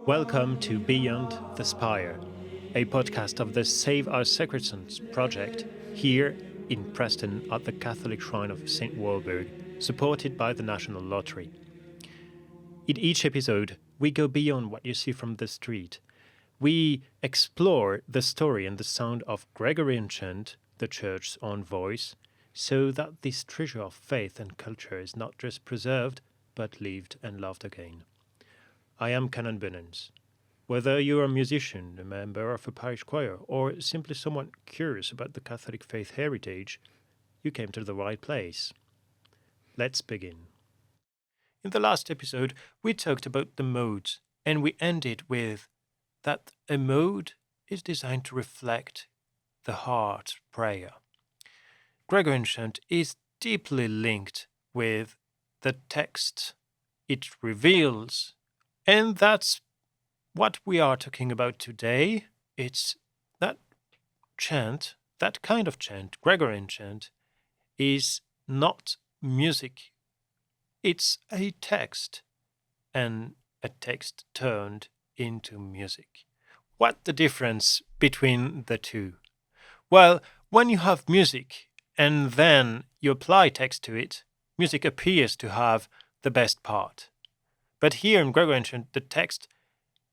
Welcome to Beyond the Spire, a podcast of the Save Our Sacred Sons project here in Preston at the Catholic Shrine of St. Walburg, supported by the National Lottery. In each episode, we go beyond what you see from the street. We explore the story and the sound of Gregorian chant, the Church's own voice, so that this treasure of faith and culture is not just preserved, but lived and loved again. I am Canon Penance. Whether you're a musician, a member of a parish choir, or simply someone curious about the Catholic faith heritage, you came to the right place. Let's begin. In the last episode, we talked about the modes, and we ended with that a mode is designed to reflect the heart's prayer. Gregorian chant is deeply linked with the text it reveals. And that's what we are talking about today. It's that chant, that kind of chant, Gregorian chant, is not music. It's a text, and a text turned into music. What's the difference between the two? Well, when you have music and then you apply text to it, music appears to have the best part. But here in Gregorian chant, the text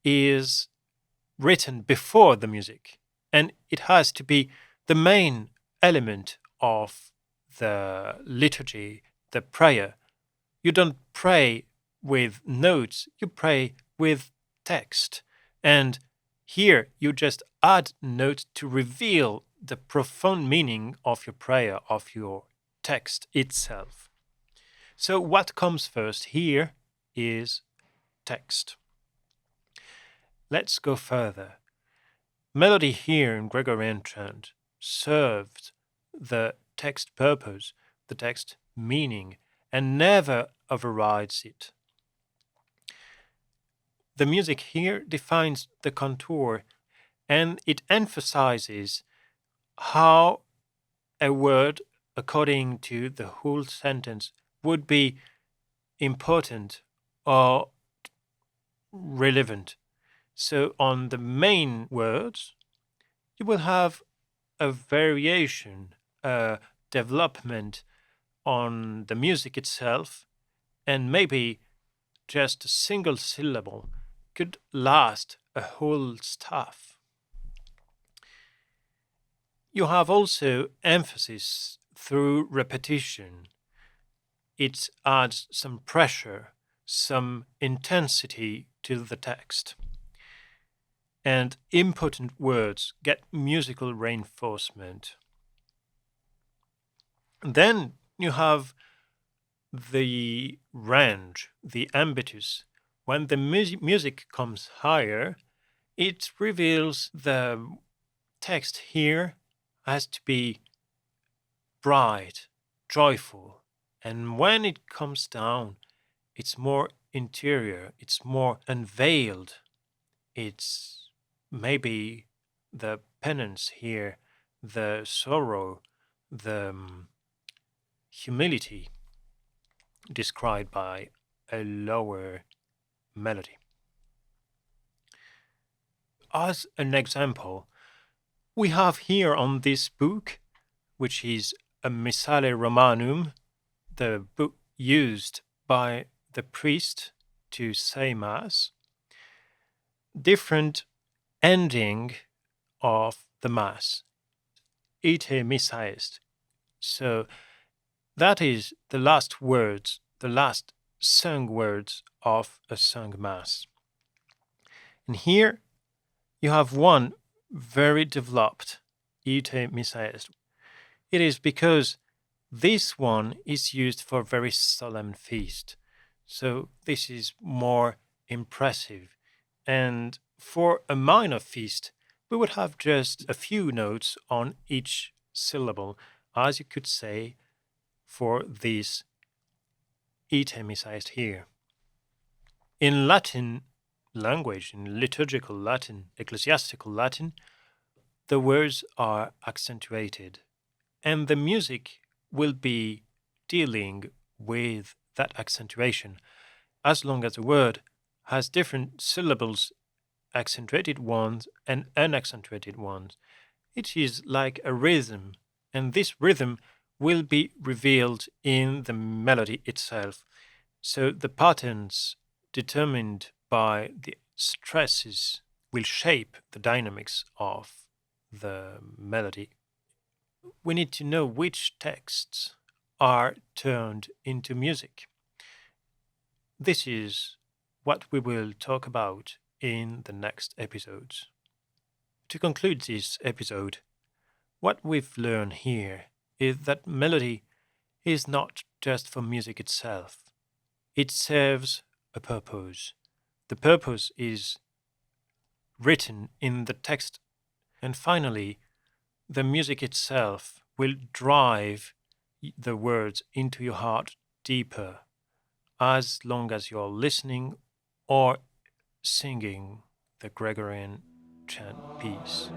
is written before the music, and it has to be the main element of the liturgy, the prayer. You don't pray with notes, you pray with text. And here you just add notes to reveal the profound meaning of your prayer, of your text itself. So what comes first here is text. Let's go further. Melody here in Gregorian chant served the text purpose, the text meaning, and never overrides it. The music here defines the contour, and it emphasizes how a word, according to the whole sentence, would be important or relevant. So on the main words, you will have a variation, a development on the music itself, and maybe just a single syllable could last a whole staff. You have also emphasis through repetition. It adds some pressure, some intensity to the text. And important words get musical reinforcement. Then you have the range, the impetus. When the music comes higher, it reveals the text here has to be bright, joyful. And when it comes down, it's more interior, it's more unveiled. It's maybe the penance here, the sorrow, the humility described by a lower melody. As an example, we have here on this book, which is a Missale Romanum, the book used by the priest to say Mass, different ending of the Mass, ite missa est. So that is the last words, the last sung words of a sung Mass. And here you have one very developed, ite missa est. It is because this one is used for very solemn feast. So this is more impressive. And for a minor feast, we would have just a few notes on each syllable, as you could say for this ite missa est here. In Latin language, in liturgical Latin, ecclesiastical Latin, the words are accentuated, and the music will be dealing with that accentuation as long as a word has different syllables accentuated ones and unaccentuated ones. It is like a rhythm, and this rhythm will be revealed in the melody itself. So the patterns determined by the stresses will shape the dynamics of the melody. We need to know which texts are turned into music. This is what we will talk about in the next episodes. To conclude this episode, what we've learned here is that melody is not just for music itself. It serves a purpose. The purpose is written in the text. And finally, the music itself will drive the words into your heart deeper as long as you're listening or singing the Gregorian chant piece.